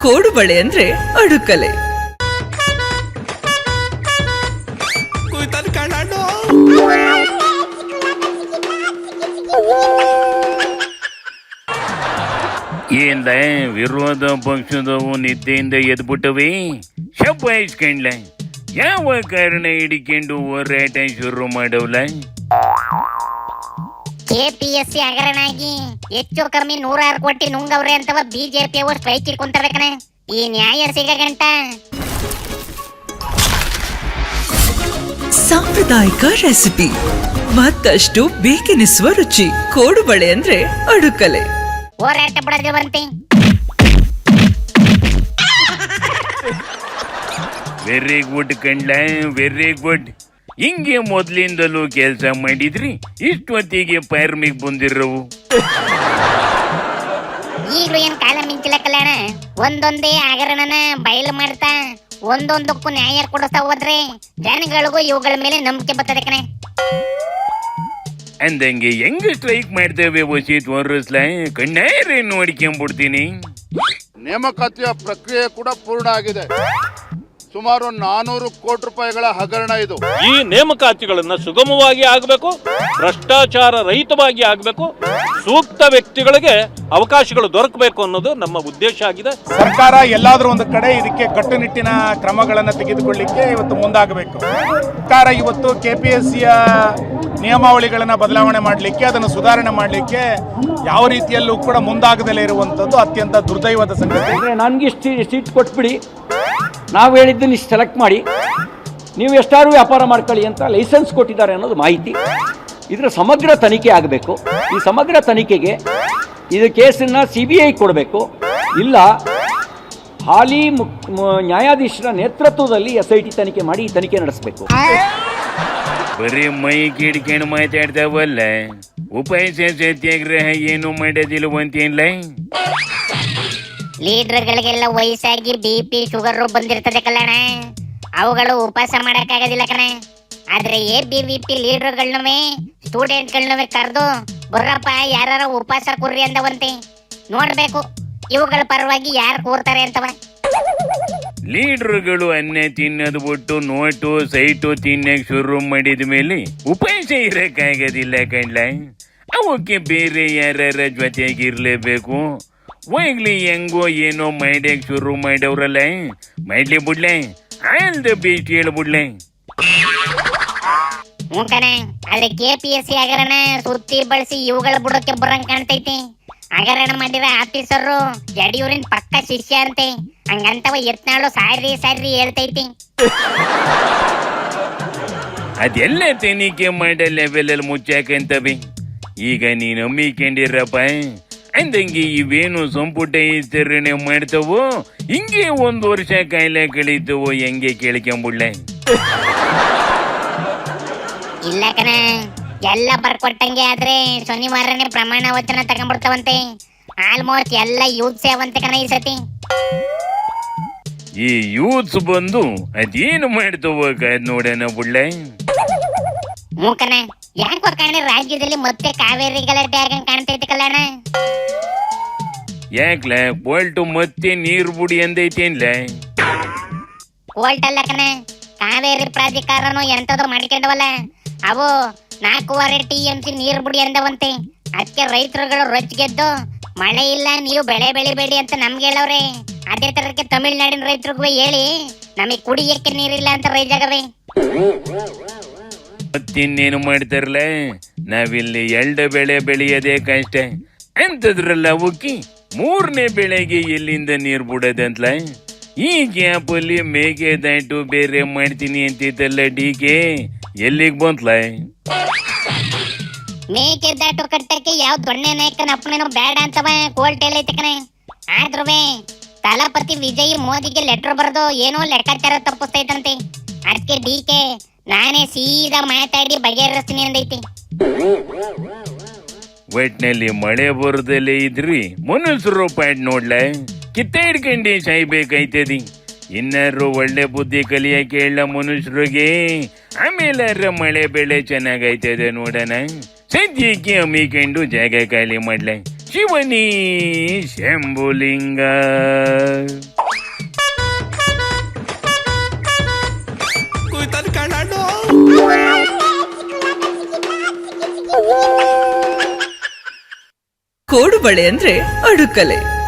ಕೋಡುಬಳೆ ಅಂದ್ರೆ ಅಡುಕಲೆ. ಏನ್ಲ ವಿರೋಧ ಪಕ್ಷದವು ನಿದ್ದೆಯಿಂದ ಎದ್ಬಿಟ್ಟವೆ. ಶಬ್ಬಾಯಿಸ್ಕೊಂಡ್ಲ, ಯಾವ ಕಾರಣ ಹಿಡಿಕೊಂಡು ಹೋರಾಟ ಶುರು ಮಾಡವ್ಲ. ಕೆಪಿಎಸ್ಸಿ ಹಗರಣಾಗಿ ಹೆಚ್ಚು ಕಮ್ಮಿ 106 ಕೋಟಿ ನುಂಗವ್ರೆ ಅಂತವ ಬಿಜೆಪಿ ಅವರು ಸ್ಟ್ರೈಕ್ ಇಟ್ಕೊಂತಾರ. ಈ ನ್ಯಾಯ ಸಿಗಗಂಟ ಸಾಂಪ್ರದಾಯಿಕ ರೆಸಿಪಿ, ಮತ್ತಷ್ಟು ಬೇಕೆನಿಸುವ ರುಚಿ. ಕೋಡುಬಳೆ ಅಂದ್ರೆ ಅಡುಕಲೆ. ಹೋರಾಟ ಬಿಡದಿವಂತೆ. ವೆರಿ ಗುಡ್ ಕಂಡ್ಲ, ವೆರಿ ಗುಡ್. ಹಿಂಗೆ ಮೊದ್ಲಿಂದಲೂ ಕೆಲಸ ಮಾಡಿದ್ರಿ, ಇಷ್ಟೊತ್ತಿಗೆ ಫಾರ್ಮಿಗೆ ಬಂದಿರವು. ಈಗಲೂ ಏನ್ ಕಾಲ ಮಿಂಚಿಲ್ಲ ಕಲ್ಯಾಣ. ಒಂದೊಂದೇ ಹಗರಣನ ಬಯಲು ಮಾಡ್ತಾ ಒಂದೊಂದಕ್ಕೂ ನ್ಯಾಯ ಕೊಡಿಸ್ತಾ ಹೋದ್ರೆ ಜನಗಳಿಗೂ ಇವುಗಳ ಮೇಲೆ ನಂಬಿಕೆ ಬರ್ತದೆ ಕಣೆ. ಅಂದಂಗೆ ಹೆಂಗ ಸ್ಟ್ರೈಕ್ ಮಾಡ್ತೇವೆ ವಸೀತ್ ವರ್ಸ್ಲ, ಕಣ್ಣಾರೆ ನೋಡ್ಕೊಂಡ್ಬಿಡ್ತೀನಿ. ನೇಮಕಾತಿಯ ಪ್ರಕ್ರಿಯೆ ಕೂಡ ಪೂರ್ಣ ಆಗಿದೆ. ಸುಮಾರು 400 ಕೋಟಿ ರೂಪಾಯಿಗಳ ಹಗರಣ ಇದು. ಈ ನೇಮಕಾತಿಗಳನ್ನ ಸುಗಮವಾಗಿ ಆಗಬೇಕು, ಭ್ರಷ್ಟಾಚಾರ ರಹಿತವಾಗಿ ಆಗಬೇಕು, ಸೂಕ್ತ ವ್ಯಕ್ತಿಗಳಿಗೆ ಅವಕಾಶಗಳು ದೊರಕಬೇಕು ಅನ್ನೋದು ನಮ್ಮ ಉದ್ದೇಶ ಆಗಿದೆ. ಸರ್ಕಾರ ಎಲ್ಲಾದ್ರೂ ಒಂದು ಕಡೆ ಇದಕ್ಕೆ ಕಟ್ಟುನಿಟ್ಟಿನ ಕ್ರಮಗಳನ್ನು ತೆಗೆದುಕೊಳ್ಳಿಕ್ಕೆ ಇವತ್ತು ಮುಂದಾಗಬೇಕು. ಸರ್ಕಾರ ಇವತ್ತು ಕೆಪಿಎಸ್ಸಿಯ ನಿಯಮಾವಳಿಗಳನ್ನು ಬದಲಾವಣೆ ಮಾಡಲಿಕ್ಕೆ, ಅದನ್ನು ಸುಧಾರಣೆ ಮಾಡಲಿಕ್ಕೆ ಯಾವ ರೀತಿಯಲ್ಲೂ ಕೂಡ ಮುಂದಾಗದಲ್ಲೇ ಇರುವಂಥದ್ದು ಅತ್ಯಂತ ದುರ್ದೈವದ ಸಂಗತಿ. ನನಗೆ ಇಷ್ಟು ಸೀಟ್ ಕೊಟ್ಬಿಡಿ, ನಾವು ಹೇಳಿದ್ದನ್ನು ಇಷ್ಟು ಸೆಲೆಕ್ಟ್ ಮಾಡಿ, ನೀವು ಎಷ್ಟಾದ್ರೂ ವ್ಯಾಪಾರ ಮಾಡ್ಕೊಳ್ಳಿ ಅಂತ ಲೈಸೆನ್ಸ್ ಕೊಟ್ಟಿದ್ದಾರೆ ಅನ್ನೋದು ಮಾಹಿತಿ. ಇದರ ಸಮಗ್ರ ತನಿಖೆ ಆಗಬೇಕು. ಈ ಸಮಗ್ರ ತನಿಖೆಗೆ ಇದು ಕೇಸನ್ನು CBI ಕೊಡಬೇಕು, ಇಲ್ಲ ಹಾಲಿ ನ್ಯಾಯಾಧೀಶರ ನೇತೃತ್ವದಲ್ಲಿ SIT ತನಿಖೆ ಮಾಡಿ ಈ ತನಿಖೆ ನಡೆಸಬೇಕು. ಬರೀ ಮೈ ಕಿಡ್ಕೊಂಡು ಮಾತಾಡ್ತಾವಲ್ಲ, ಉಪವಾಸ ಸತ್ಯಾಗ್ರಹ ಏನು ಮಾಡೋದಿಲ್ವಂತೇನ್ಲ. ಲೀಡರ್ಗಳಿಗೆಲ್ಲ ವಯಸ್ಸಾಗಿ BP ಶುಗರ್ ಬಂದಿರ್ತದೆ ಕಲ್ಯಾಣ, ಅವುಗಳು ಉಪವಾಸ ಮಾಡಕ್ಕಾಗೋದಿಲ್ಲ ಕಣೆ. ಆದ್ರೆ ABVP ಲೀಡರ್ಗಳನ್ನೂ ಸ್ಟೂಡೆಂಟ್ಗಳನ್ನೂ ಕರೆದು ಬರ್ರಪ್ಪ ಯಾರ ಉಪವಾಸ ಕುರ್ರಿ ಅಂದವಂತೆ. ನೋಡ್ಬೇಕು ಇವುಗಳ ಪರವಾಗಿ ಯಾರು ಕೂರ್ತಾರೆ ಅಂತವ. ಲೀಡರ್ಗಳು ಅನ್ನ ತಿನ್ನೋದು ಬಿಟ್ಟು ನೋಟು ಸೈಟು ತಿನ್ನಕ್ ಶುರು ಮಾಡಿದ ಮೇಲೆ ಉಪವಾಸ ಇರಕ್ಕಾಗೋದಿಲ್ಲ ಕಂಡ್ಲ. ಅವಕ್ಕೆ ಬೇರೆ ಯಾರ ಜೊತೆಗಿರ್ಲೇಬೇಕು. ಹೋಗ್ಲಿ, ಹೆಂಗೋ ಏನೋ ಮಾಡಕ್ ಶುರು ಮಾಡವ್ರಲ್ಲ, ಮಾಡ್ಲಿ ಬಿಡ್ಲೆ, ಆಲ್ ದ ಬೆಸ್ಟ್ ಹೇಳ್ಬಿಡ್ಲೆ. ಕಣೆ, ಆದ್ರೆ KPSC ಹಗರಣ ಸುತ್ತಿ ಬಳಸಿ ಇವುಗಳ ಬುಡಕ್ಕೆ ಬರಂಗ್ ಕಾಣ್ತೈತಿ. ಹಗರಣ ಮಾಡಿರ ಆಫೀಸರು ಯಡಿಯೂರಿನ ಪಕ್ಕ ಶಿಷ್ಯ ಅಂತೆ. ಹಂಗಂತವ ಯತ್ನಾಳು ಸಾರಿ ಸಾರಿ ಹೇಳ್ತೈತಿ. ಅದೆಲ್ಲ ತನಿಖೆ ಮಾಡೋ ಲೆವೆಲಲ್ಲಿ ಮುಚ್ಚಾಕಂತವೆ. ಈಗ ನೀನು ನಂಬಿಕೊಂಡಿರಪ್ಪ. ಅಂದಂಗೆ ಇವೇನು ಸಂಪುಟ ವಿಸ್ತರಣೆ ಮಾಡ್ತವೋ, ಹಿಂಗೆ 1 ವರ್ಷ ಕಾಯಿಲೆ ಕಳೀತವೋ ಹೆಂಗೆ ಕೇಳ್ಕೊಂಬಿಡ್ಲೆ. ಇಲ್ಲ ಕಣ, ಎಲ್ಲ ಬರ್ಕೊಟ್ಟಂಗೆ. ಆದ್ರೆ ಶನಿವಾರನೇ ಪ್ರಮಾಣ ವಚನ ತಗೊಂಡ್ಬಿಡ್ತಾವಂತೆ. ಆಲ್ಮೋಸ್ಟ್ ಎಲ್ಲ ಯೂತ್ ಸೇವಂತೆ ಕಣ ಈ ಸತಿ. ಈ ಯೂತ್ಸ್ ಬಂದು ಅದೇನು ಮಾಡ್ತವೋ ಕಾದ್ ನೋಡೋಣ ಬಿಡ್ಲೆ. ಮೂಕನ ಯಾಕೋ ಕಣ ರಾಜ್ಯದಲ್ಲಿ ಮತ್ತೆ ಕಾವೇರಿ ಗಲಾಟೆ ಆಗಂಗ್ ಕಾಣ್ತೈತಿ ಕಲ್ಯಾಣ. ಯಾಕ್ಲ ಬೋಲ್ಟು ಮತ್ತೆ ನೀರು ಬುಡಿ ಅಂದೈತೇನ್ಲ. ಕೋಲ್ಟ್ ಅಲ್ಲ ಕಣ, ಕಾವೇರಿ ಪ್ರಾಧಿಕಾರನು ಎಂತದೋ ಮಾಡ್ಕೊಂಡವಲ್ಲ, ಅವು 4.25 TMC ನೀರು ಬಿಡಿ ಅಂದವಂತೆ. ಅದಕ್ಕೆ ರೈತರುಗಳು ರೊಚ್ಚಿಗೆದ್ದು ಮಳೆ ಇಲ್ಲ, ನೀವು ಬೆಳೆ ಬೆಳಿಬೇಡಿ ಅಂತ ನಮ್ಗೆ ಹೇಳವ್ರೆ. ಅದೇ ತರಕ್ಕೆ ತಮಿಳ್ನಾಡಿನ ರೈತರಿಗೂ ಹೇಳಿ ನಮಗೆ ಕುಡಿಯಕ್ಕೆ ನೀರಿಲ್ಲ ಅಂತ ರೈಜಾಗವೆ. ಮತ್ತಿನ್ನೇನು ಮಾಡ್ತಾರಲ್ಲ, ನಾವಿಲ್ಲಿ 2 ಬೆಳೆ ಬೆಳೆಯೋದೇ ಕಷ್ಟ ಅಂತದ್ರಲ್ಲ. ಅವಕ್ಕಿ 3ನೇ ಬೆಳೆಗೆ ಎಲ್ಲಿಂದ ನೀರು ಬಿಡೋದಂತಲ. ಈ ಗ್ಯಾಪಲ್ಲಿ ಮೇಕೆದಾಟು ಬೇರೆ ಮಾಡ್ತೀನಿ ಅಂತಿದ್ದಲ್ಲ DK, ಎಲ್ಲಿಗೆ ಬಂತಲ? ಮೇಕೆದಾಟು ಕಟ್ಟಕ್ಕೆ ಯಾವ ದೊಣ್ಣೆ ನಾಯಕನ ಅಪ್ಪನೇನೋ ಬೇಡ ಅಂತವ ಕೋರ್ಟ್ ಹೇಳೈತೆ ಕಣೆ. ಆದ್ರೂ ತಲಪತಿ ವಿಜಯ್ ಮೋದಿಗೆ ಲೆಟರ್ ಬರೆದು ಏನೋ ಲೆಕ್ಕಾಚಾರ ತಪ್ಪಿಸ್ತೈತಂತೆ. ಅದಕ್ಕೆ DK ನಾನೇ ಸೀದಾ ಮಾತಾಡಿ ಬಗೆಹರಿಸ್ತೀನಿ ಅಂದೈತಿ. ಒಟ್ನಲ್ಲಿ ಮಳೆ ಬರದಲ್ಲೇ ಇದ್ರಿ ಮನುಷ್ಯರು ಪಾಡ್ ನೋಡ್ಲ ಕಿತ್ತ ಹಿಡ್ಕಂಡು ಸಾಯ್ಬೇಕಾಯ್ತದಿ. ಇನ್ನಾರು ಒಳ್ಳೆ ಬುದ್ಧಿ ಕಲಿಯಕ್ಕೆ ಹೇಳ ಮನುಷ್ಯರಿಗೆ, ಆಮೇಲೆ ಮಳೆ ಬೆಳೆ ಚೆನ್ನಾಗೈತದೆ ನೋಡೋಣ. ಸದ್ಯಕ್ಕೆ ಅಮ್ಮಿಕೊಂಡು ಜಾಗ ಖಾಲಿ ಮಾಡ್ಲ. ಶಿವನೇ ಶಂಭುಲಿಂಗ. ಕೋಡುಬಳೆ ಅಂದ್ರೆ ಅಡುಕಲೆ.